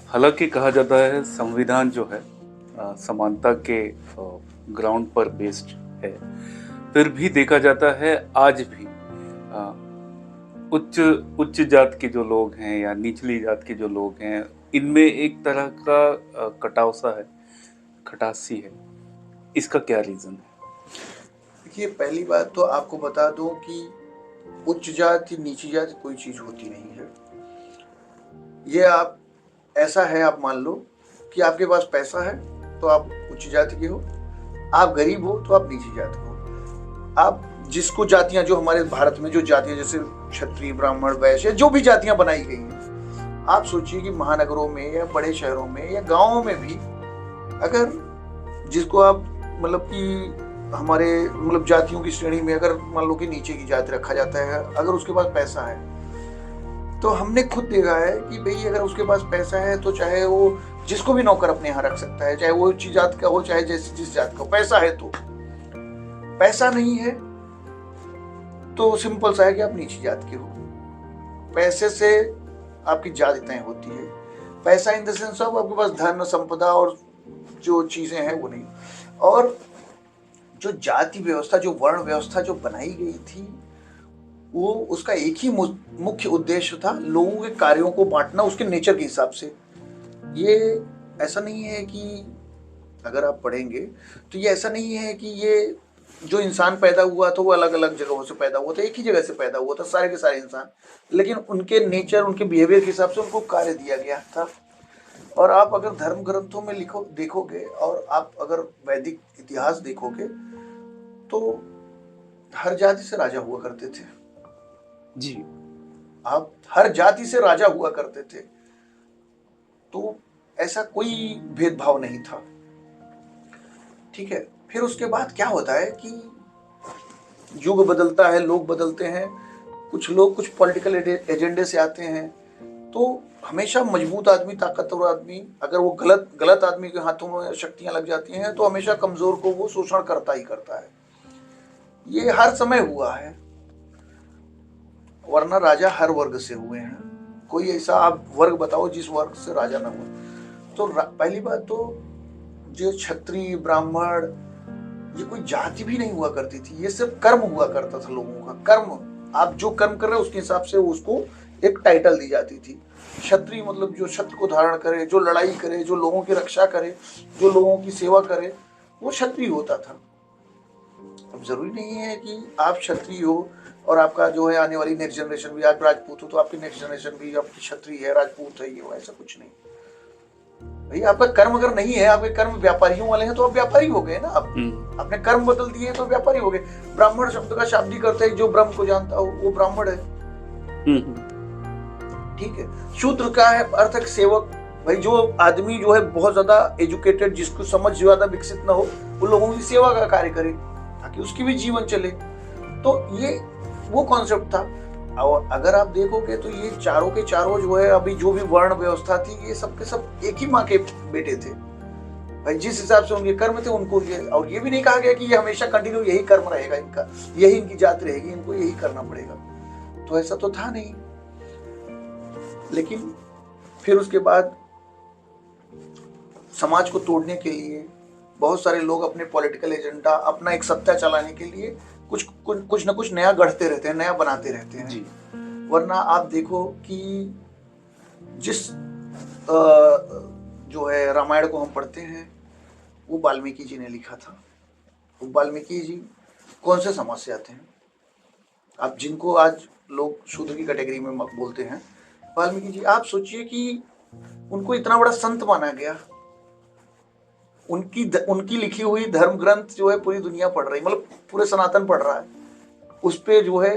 हालांकि कहा जाता है संविधान जो है समानता के ग्राउंड पर बेस्ड है। फिर भी देखा जाता है आज भी अ, उच्च उच्च जात के जो लोग हैं या निचली जात के जो लोग हैं, इनमें एक तरह का कटाव सा है, खटास सी है। इसका क्या रीजन है? देखिए, पहली बात तो आपको बता दूं कि उच्च जाति नीची जाति कोई चीज़ होती नहीं है। ये आप ऐसा है, आप मान लो कि आपके पास पैसा है तो आप उच्च जाति के हो, आप गरीब हो तो आप नीची जाति हो। आप जिसको जातियां, जो हमारे भारत में जो जातियां जैसे क्षत्रिय, ब्राह्मण, वैश्य, जो भी जातियां बनाई गई हैं, आप सोचिए कि महानगरों में या बड़े शहरों में या गांवों में भी अगर जिसको आप मतलब कि हमारे मतलब जातियों की श्रेणी में अगर मान लो कि नीचे की जाति रखा जाता है, अगर उसके पास पैसा है तो हमने खुद देखा है कि भाई अगर उसके पास पैसा है तो चाहे वो जिसको भी नौकर अपने यहाँ रख सकता है, चाहे वो उच्च जात का हो चाहे जैसे जिस जात का हो। पैसा है तो, पैसा नहीं है तो सिंपल सा है कि आप नीची जात के हो। पैसे से आपकी जाति तय होती है। पैसा इन द सेंस ऑफ आपके पास धन संपदा और जो चीजें हैं वो नहीं। और जो जाति व्यवस्था, जो वर्ण व्यवस्था जो बनाई गई थी, वो उसका एक ही मुख्य उद्देश्य था, लोगों के कार्यों को बांटना उसके नेचर के हिसाब से। ये ऐसा नहीं है कि अगर आप पढ़ेंगे तो ये ऐसा नहीं है कि ये जो इंसान पैदा हुआ था वो अलग अलग जगहों से पैदा हुआ था, एक ही जगह से पैदा हुआ था सारे के सारे इंसान, लेकिन उनके नेचर, उनके बिहेवियर के हिसाब से उनको कार्य दिया गया था। और आप अगर धर्म ग्रंथों में लिखो देखोगे और आप अगर वैदिक इतिहास देखोगे तो हर जाति से राजा हुआ करते थे। जी। आप हर जाति से राजा हुआ करते थे, तो ऐसा कोई भेदभाव नहीं था। ठीक है, फिर उसके बाद क्या होता है कि युग बदलता है, लोग बदलते हैं, कुछ लोग कुछ पॉलिटिकल एजेंडे से आते हैं, तो हमेशा मजबूत आदमी, ताकतवर आदमी, अगर वो गलत गलत आदमी के हाथों में शक्तियां लग जाती हैं तो हमेशा कमजोर को वो शोषण करता ही करता है। ये हर समय हुआ है, वरना राजा हर वर्ग से हुए हैं। कोई ऐसा आप वर्ग बताओ जिस वर्ग से राजा ना हुआ। तो पहली बात तो जो क्षत्रिय, ब्राह्मण, ये कोई जाति भी नहीं हुआ करती थी, ये सिर्फ कर्म हुआ करता था लोगों का। कर्म, आप जो कर्म कर रहे हो उसके हिसाब से उसको एक टाइटल दी जाती थी। क्षत्रिय मतलब जो शस्त्र को धारण करे, जो लड़ाई करे, जो लोगों की रक्षा करे, जो लोगों की सेवा करे, वो क्षत्रिय होता था। अब जरूरी नहीं है कि आप क्षत्रिय हो और आपका जो है आने वाली नेक्स्ट जनरेशन भी, आप राजपूत हो तो आपकी नेक्स्ट जनरेशन भी आपकी क्षत्रिय है, राजपूत है, ये हो, ऐसा कुछ नहीं। भाई आपका कर्म अगर नहीं है, आपके कर्म व्यापारियों वाले हैं तो आप व्यापारी हो गए ना। आप अपने कर्म बदल दिए तो व्यापारी हो गए। ब्राह्मण शब्द का शाब्दिक अर्थ है जो ब्रह्म को जानता हो वो ब्राह्मण है। ठीक है। शूद्र का है अर्थ है सेवक। भाई जो आदमी जो है बहुत ज्यादा एजुकेटेड, जिसको समझ ज्यादा विकसित ना हो, वो लोगों की सेवा का कार्य करे ताकि उसकी भी जीवन चले। तो ये वो कॉन्सेप्ट था। और अगर आप देखोगे तो ये चारों के चारों जो है अभी जो भी वर्ण व्यवस्था थी, ये सबके सब एक ही माँ के बेटे थे। भाई जिस हिसाब से उनके कर्म थे उनको ये, और ये भी नहीं कहा गया कि ये हमेशा कंटिन्यू यही कर्म रहेगा इनका, यही इनकी जाति रहेगी, इनको यही करना पड़ेगा। तो ऐसा तो था नहीं। लेकिन फिर उसके बाद समाज को तोड़ने के लिए बहुत सारे लोग अपने पॉलिटिकल एजेंडा, अपना एक सत्ता चलाने के लिए कुछ ना कुछ नया गढ़ते रहते हैं, नया बनाते रहते हैं जी। वरना आप देखो कि जिस जो है रामायण को हम पढ़ते हैं वो वाल्मीकि जी ने लिखा था। वो वाल्मीकि जी कौन से समाज से आते हैं? आप जिनको आज लोग शूद्र की कैटेगरी में बोलते हैं, वाल्मीकि जी, आप सोचिए कि उनको इतना बड़ा संत माना गया। उनकी लिखी हुई धर्म ग्रंथ जो है पूरी दुनिया पढ़ रही, मतलब पूरे सनातन पढ़ रहा है। उस पे जो है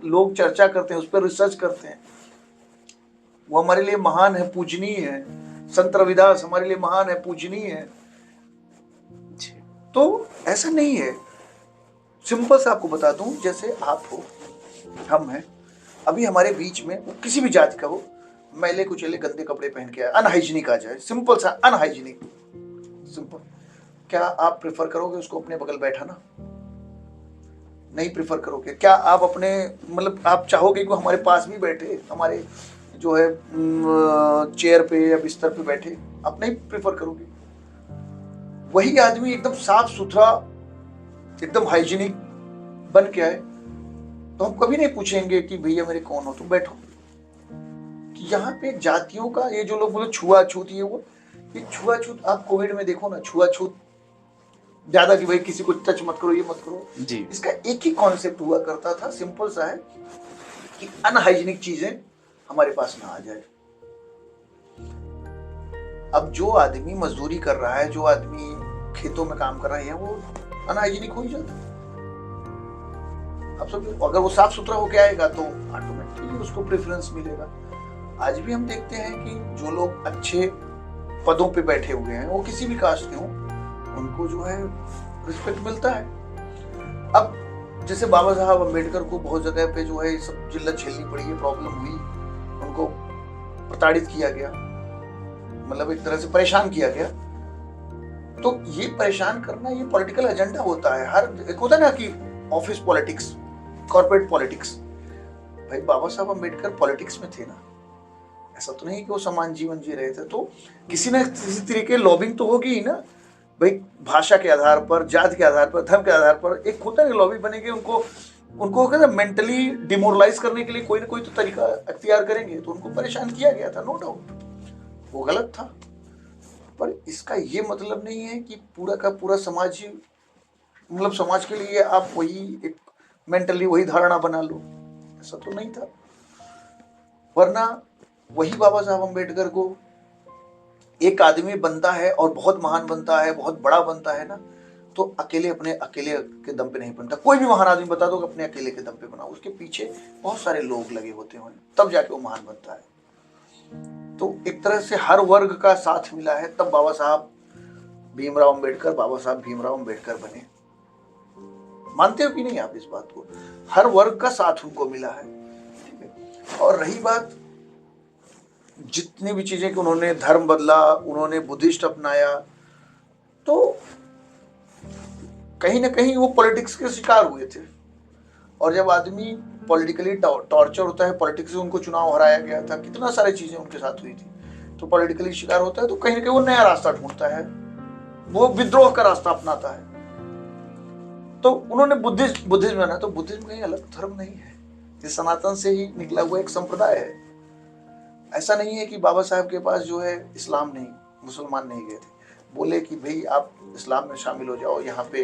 लोग चर्चा करते हैं, उस पर रिसर्च करते हैं। वो हमारे लिए महान है, पूजनीय है। संत रविदास हमारे लिए महान है, पूजनीय है। तो ऐसा नहीं है। सिंपल से आपको बता दूं, जैसे आप हो, हम हैं, अभी हमारे बीच में किसी भी जाति का हो, मैले कुचेले गंदे कपड़े पहन के आया, अनहाइजीनिक आ जाए, सिंपल सा अनहाइजीनिक, सिंपल, क्या आप प्रेफर करोगे उसको अपने बगल बैठाना? नहीं प्रेफर करोगे। क्या आप अपने मतलब आप चाहोगे कि हमारे पास भी बैठे, हमारे जो है चेयर पे या बिस्तर पे बैठे, आप नहीं प्रेफर करोगे। वही आदमी एकदम साफ सुथरा, एकदम हाइजीनिक बन के आए तो हम कभी नहीं पूछेंगे कि भैया मेरे कौन हो, तुम बैठो। यहाँ पे जातियों का, ये जो लोग बोले छुआछूत, ये छुआछूत आप कोविड में देखो ना, छुआछूत ज्यादा कि भाई किसी को टच मत करो, ये मत करो जी। इसका एक ही कॉन्सेप्ट हुआ करता था, सिंपल सा है कि अनहाइजीनिक चीजें हमारे पास ना आ जाए। अब जो आदमी मजदूरी कर रहा है, जो आदमी खेतों में काम कर रहा है, वो अनहाइजीनिक हो ही जाता है। अब सब अगर वो साफ सुथरा होके आएगा तो ऑटोमेटिकली उसको प्रेफरेंस मिलेगा। आज भी हम देखते हैं कि जो लोग अच्छे पदों पे बैठे हुए हैं, वो किसी भी कास्ट के हों, उनको जो है रिस्पेक्ट मिलता है। अब जैसे बाबा साहब अम्बेडकर को बहुत जगह पे जो है सब जिल्लत झेलनी पड़ी है, प्रॉब्लम हुई, उनको प्रताड़ित किया गया, मतलब एक तरह से परेशान किया गया। तो ये परेशान करना, ये पॉलिटिकल एजेंडा होता है। हर एक होता है ना कि ऑफिस पॉलिटिक्स, कॉर्पोरेट पॉलिटिक्स। भाई बाबा साहब अम्बेडकर पॉलिटिक्स में थे ना, ऐसा तो नहीं कि वो समान जीवन जी रहे थे। तो किसी न किसी तरीके लॉबिंग तो होगी ही ना भाई, भाषा के आधार पर, जात के आधार पर, धर्म के आधार पर एक होता है लॉबी बनेगी। उनको कहते हैं मेंटली डिमोरलाइज करने के लिए कोई ना कोई तो तरीका अख्तियार करेंगे। तो उनको परेशान किया गया था, नो डाउट, वो गलत था। पर इसका ये मतलब नहीं है कि पूरा का पूरा समाज ही, मतलब समाज के लिए आप वही एक मेंटली वही धारणा बना लो, ऐसा तो नहीं था। वरना वही बाबा साहब अम्बेडकर को एक आदमी बनता है और बहुत महान बनता है, बहुत बड़ा बनता है ना, तो अकेले के दम पे नहीं बनता। कोई भी महान आदमी बता दो कि अपने अकेले के दम पे बना, उसके पीछे बहुत सारे लोग लगे होते हैं, तब जाके वो महान बनता है। तो एक तरह से हर वर्ग का साथ मिला है, तब बाबा साहब भीमराव अम्बेडकर बने। मानते हो कि नहीं आप इस बात को? हर वर्ग का साथ उनको मिला है, ठीक है। और रही बात जितनी भी चीजें कि उन्होंने धर्म बदला, उन्होंने बुद्धिस्ट अपनाया, तो कहीं ना कहीं वो पॉलिटिक्स के शिकार हुए थे। और जब आदमी पॉलिटिकली टॉर्चर होता है, पॉलिटिक्स से उनको चुनाव हराया गया था, कितना सारी चीजें उनके साथ हुई थी, तो पॉलिटिकली शिकार होता है, तो कहीं ना कहीं वो नया रास्ता ढूंढता है, वो विद्रोह का रास्ता अपनाता है। तो उन्होंने बुद्धिज्म बना, तो बुद्धिज्म कहीं अलग धर्म नहीं है, ये सनातन से ही निकला हुआ एक संप्रदाय है। ऐसा नहीं है कि बाबा साहब के पास जो है इस्लाम नहीं, मुसलमान नहीं गए थे, बोले कि भाई आप इस्लाम में शामिल हो जाओ, यहाँ पे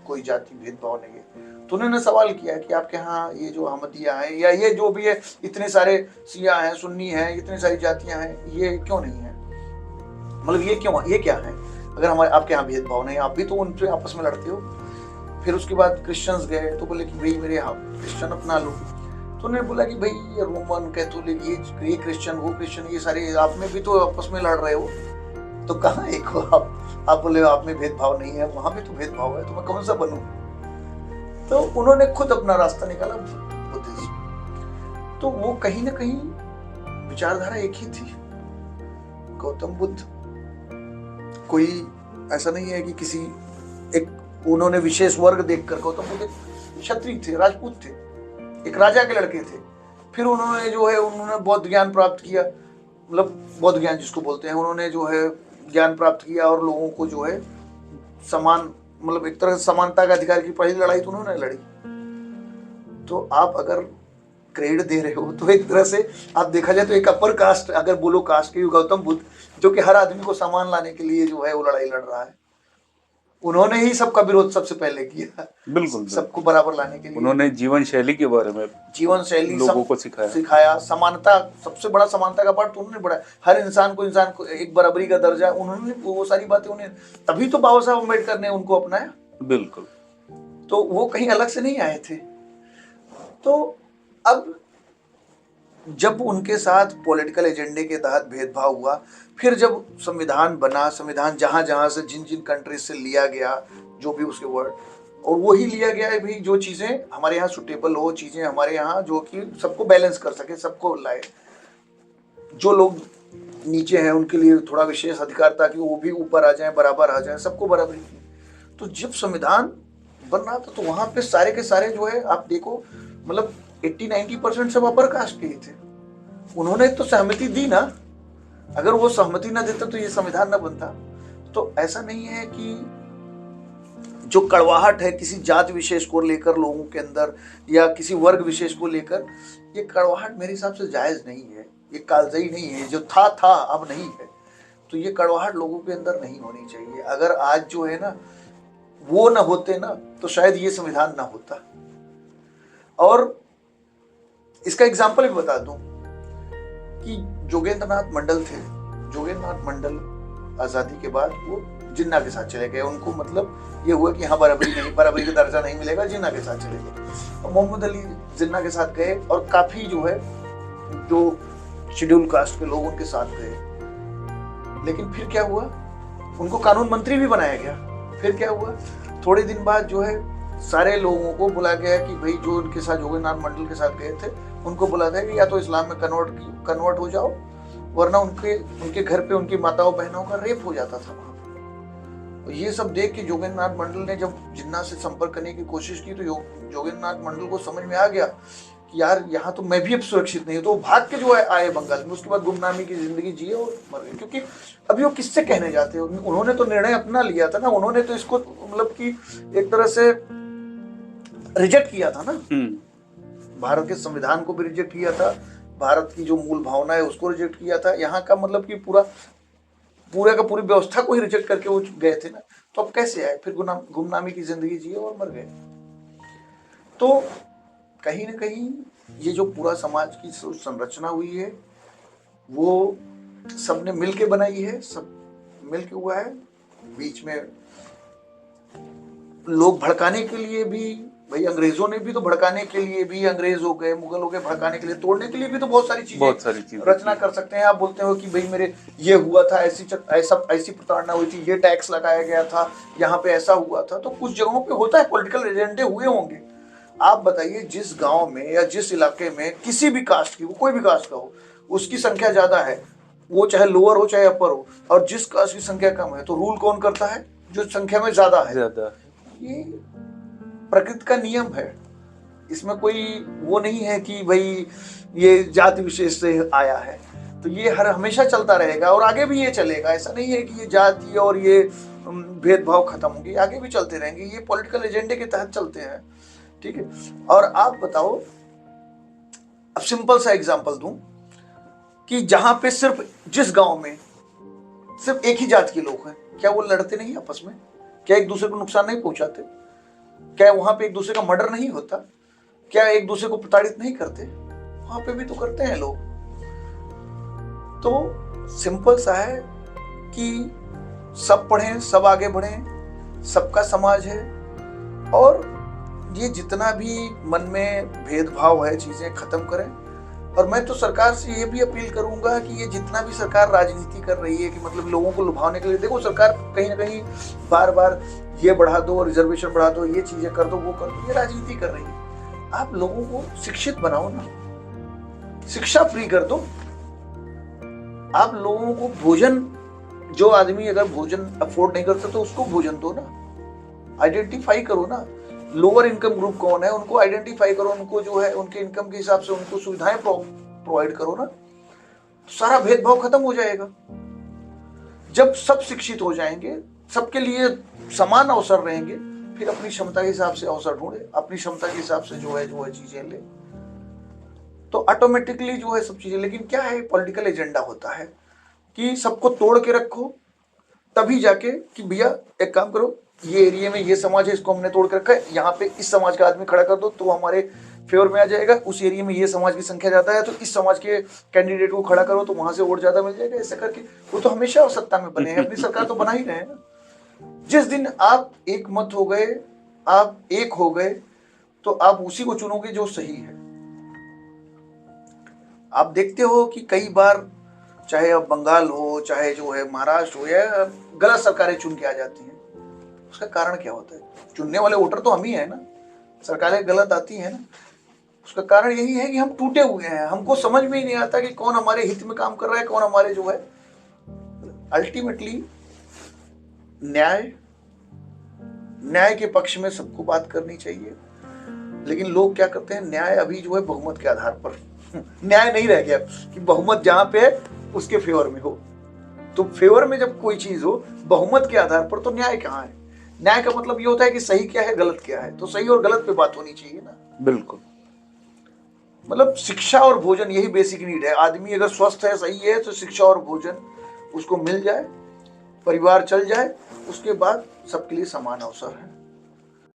कोई जाति भेदभाव नहीं है। तो उन्होंने सवाल किया कि आपके यहाँ ये जो अहमदिया है या ये जो भी है, इतने सारे शिया हैं, सुन्नी हैं, इतनी सारी जातियां हैं, ये क्यों नहीं है? मतलब ये क्या है? अगर हमारे आपके यहाँ भेदभाव नहीं, आप भी तो उनसे आपस में लड़ते हो। फिर उसके बाद क्रिश्चियंस गए तो बोले कि भाई मेरे यहाँ क्रिश्चियन अपना लो। तो उन्होंने बोला कि भाई ये रोमन कैथोलिक, ये क्रिश्चियन, वो क्रिश्चियन, ये सारे आप में भी तो आपस में लड़ रहे हो, तो कहाँ एक हो आप बोले आप में भेदभाव नहीं है, वहां भी तो भेदभाव है, तो मैं कौन सा बनूं? तो उन्होंने खुद अपना रास्ता निकाला, बुद्धिज्म। तो वो कहीं ना कहीं विचारधारा एक ही थी, गौतम बुद्ध। कोई ऐसा नहीं है कि किसी एक उन्होंने विशेष वर्ग देखकर, गौतम बुद्ध क्षत्रिय थे, राजपूत थे, एक राजा के लड़के थे। फिर उन्होंने जो है उन्होंने बौद्ध ज्ञान प्राप्त किया, मतलब बौद्ध ज्ञान जिसको बोलते हैं, उन्होंने जो है ज्ञान प्राप्त किया और लोगों को जो है समान, मतलब एक तरह से समानता का अधिकार की पहली लड़ाई तो उन्होंने लड़ी। तो आप अगर क्रेडिट दे रहे हो तो एक तरह से आप देखा जाए तो एक अपर कास्ट, अगर बोलो कास्ट के, गौतम बुद्ध जो कि हर आदमी को समान लाने के लिए जो है वो लड़ाई लड़ रहा है, उन्होंने ही सबका विरोध सबसे पहले किया। बिल्कुल, सबको बराबर लाने के लिए उन्होंने जीवन शैली के बारे में, जीवन शैली लोगों को सिखाया। समानता, सबसे बड़ा समानता का पार्ट तो उन्होंने बढ़ाया, हर इंसान को एक बराबरी का दर्जा, उन्होंने वो सारी बातें उन्हें, तभी तो बाबा साहब अम्बेडकर ने उनको अपनाया। बिल्कुल, तो वो कहीं अलग से नहीं आए थे। तो अब जब उनके साथ पॉलिटिकल एजेंडे के तहत भेदभाव हुआ, फिर जब संविधान बना, संविधान जहां जहां से जिन कंट्रीज से लिया गया, जो भी उसके वर्ड, और वही लिया गया है भी, जो चीजें हमारे यहाँ सुटेबल हो, चीजें हमारे यहाँ जो कि सबको बैलेंस कर सके, सबको लाए। जो लोग नीचे हैं उनके लिए थोड़ा विशेष अधिकार, ताकि वो भी ऊपर आ जाए, बराबर आ जाए, सबको बराबरी की। तो जब संविधान बन रहा था तो वहां पे सारे के सारे जो है आप देखो, मतलब 80-90% सब अपर कास्ट के ही थे, उन्होंने तो सहमति दी ना, अगर वो सहमति ना देता तो ये संविधान ना बनता। तो ऐसा नहीं है कि जो कड़वाहट है किसी जाति विशेष को लेकर लोगों के अंदर या किसी वर्ग विशेष को लेकर, ये कड़वाहट मेरे हिसाब से जायज नहीं है, ये कालजयी नहीं है। जो था अब नहीं है, तो ये कड़वाहट लोगों के अंदर नहीं होनी चाहिए। अगर आज जो है ना वो ना होते ना तो शायद ये संविधान ना होता। और इसका एग्जाम्पल भी बता दूं कि जोगेंद्र नाथ मंडल थे। जोगेंद्र नाथ मंडल आजादी के बाद वो जिन्ना के साथ चले गए। उनको मतलब ये हुआ कि हाँ बराबरी नहीं, बराबरी का दर्जा नहीं मिलेगा, जिन्ना के साथ चले गए। और मोहम्मद अली जिन्ना के साथ गए और काफी जो है जो शेड्यूल कास्ट के लोग उनके साथ गए। लेकिन फिर क्या हुआ, उनको कानून मंत्री भी बनाया गया। फिर क्या हुआ, थोड़े दिन बाद जो है सारे लोगों को बुला गया कि भाई जो उनके साथ जोगेंद्र नाथ मंडल के साथ गए थे उनको बुला दिया कि या तो इस्लाम में कन्वर्ट हो जाओ, वरना उनके घर पे उनकी माताओं बहनों का रेप हो जाता था वहां पे। तो ये सब देख के जोगेंद्र नाथ मंडल ने जब जिन्ना से संपर्क करने की कोशिश की तो जोगेंद्र नाथ मंडल को समझ में आ गया कि यार यहाँ तो मैं भी अब सुरक्षित नहीं हूँ। तो भाग के जो है आए बंगाल में। उसके बाद गुमनामी की जिंदगी जिए और मर गए। क्योंकि अभी वो किससे कहने जाते हैं, उन्होंने तो निर्णय अपना लिया था ना, उन्होंने तो इसको मतलब कि एक तरह से रिजेक्ट किया था ना। भारत के संविधान को भी रिजेक्ट किया था, भारत की जो मूल भावना है उसको रिजेक्ट किया था। यहाँ का मतलब कि पूरा का पूरी व्यवस्था को ही रिजेक्ट करके वो गए थे ना। तो अब कैसे आए, फिर गुमनामी की जिंदगी जिए और मर गए। तो कहीं ना कहीं ये जो पूरा समाज की संरचना हुई है वो सबने मिलके बनाई है, सब मिलके हुआ है। बीच में लोग भड़काने के लिए भी, भाई अंग्रेजों ने भी तो भड़काने के लिए भी, अंग्रेज हो गए मुगल हो गए, भड़काने के लिए तोड़ने के लिए भी तो बहुत सारी चीजें रचना कर सकते हैं। आप बोलते हो कि भाई मेरे ये हुआ था, ऐसी प्रताड़ना हुई थी, ये टैक्स लगाया गया था, यहाँ पे ऐसा हुआ था। तो कुछ जगहों पे होता है, पॉलिटिकल एजेंडे हुए होंगे। आप बताइए जिस गांव में या जिस इलाके में किसी भी कास्ट की, वो कोई भी कास्ट का हो, उसकी संख्या ज्यादा है, वो चाहे लोअर हो चाहे अपर हो, और जिस कास्ट की संख्या कम है, तो रूल कौन करता है? जो संख्या में ज्यादा है। ये प्रकृति का नियम है, इसमें कोई वो नहीं है कि भाई ये जाति विशेष से आया है। तो ये हमेशा चलता रहेगा और आगे भी ये चलेगा। ऐसा नहीं है कि ये जाति और ये भेदभाव खत्म होंगे, आगे भी चलते रहेंगे। ये पॉलिटिकल एजेंडे के तहत चलते हैं, ठीक है। और आप बताओ, अब सिंपल सा एग्जांपल दूं कि जहां पे सिर्फ जिस गांव में सिर्फ एक ही जात के लोग हैं, क्या वो लड़ते नहीं आपस में? क्या एक दूसरे को नुकसान नहीं पहुंचाते? क्या वहां पे एक दूसरे का मर्डर नहीं होता? क्या एक दूसरे को प्रताड़ित नहीं करते? वहां पे भी तो करते हैं लोग। तो सिंपल सा है कि सब पढ़ें, सब आगे बढ़ें, सबका समाज है। और ये जितना भी मन में भेदभाव है चीजें खत्म करें। और मैं तो सरकार से ये भी अपील करूंगा कि ये जितना भी सरकार राजनीति कर रही है कि मतलब लोगों को लुभाने के लिए, देखो सरकार कहीं ना कहीं बार बार ये बढ़ा दो, रिजर्वेशन बढ़ा दो, ये चीजें कर दो, वो कर दो, ये राजनीति कर रही है। आप लोगों को शिक्षित बनाओ ना, शिक्षा फ्री कर दो। आप लोगों को भोजन, जो आदमी अगर भोजन अफोर्ड नहीं करता तो उसको भोजन दो ना। आइडेंटिफाई करो ना, लोअर इनकम ग्रुप कौन है, उनको आइडेंटिफाई करो, उनको जो है उनके इनकम के हिसाब से उनको सुविधाएं प्रोवाइड करो ना। सारा भेदभाव खत्म हो जाएगा। जब सब शिक्षित हो जाएंगे, सबके लिए समान अवसर रहेंगे, फिर अपनी क्षमता के हिसाब से अवसर ढूंढे, अपनी क्षमता के हिसाब से जो है चीजें ले, तो ऑटोमेटिकली जो है सब चीजें। लेकिन क्या है, पॉलिटिकल एजेंडा होता है कि सबको तोड़ के रखो, तभी जाके कि भैया एक काम करो, ये एरिया में ये समाज है, इसको हमने तोड़ के रखा है, यहाँ पे इस समाज का आदमी खड़ा कर दो तो हमारे फेवर में आ जाएगा। उस एरिया में ये समाज की संख्या ज्यादा है तो इस समाज के कैंडिडेट को खड़ा करो तो वहां से वोट ज्यादा मिल जाएगा। ऐसा करके वो तो हमेशा सत्ता में बने हैं, अपनी सरकार तो बना ही रहे हैं ना। जिस दिन आप एक मत हो गए, आप एक हो गए, तो आप उसी को चुनोगे जो सही है। आप देखते हो कि कई बार चाहे अब बंगाल हो, चाहे जो है महाराष्ट्र हो, या गलत सरकारें चुन के आ जाती हैं। उसका कारण क्या होता है? चुनने वाले वोटर तो हम ही है ना, सरकारें गलत आती है ना। उसका कारण यही है कि हम टूटे हुए हैं, हमको समझ में ही नहीं आता कि कौन हमारे हित में काम कर रहा है, कौन हमारे जो है। अल्टीमेटली न्याय के पक्ष में सबको बात करनी चाहिए। लेकिन लोग क्या करते हैं, न्याय अभी जो है बहुमत के आधार पर न्याय नहीं रह गया कि बहुमत जहां पे है उसके फेवर में हो। तो फेवर में जब कोई चीज हो बहुमत के आधार पर, तो न्याय कहाँ है? न्याय का मतलब ये होता है कि सही क्या है गलत क्या है, तो सही और गलत पे बात होनी चाहिए ना। बिल्कुल। मतलब शिक्षा और भोजन यही बेसिक नीड है। आदमी अगर स्वस्थ है, सही है, तो शिक्षा और भोजन उसको मिल जाए, परिवार चल जाए, उसके बाद सबके लिए समान अवसर है।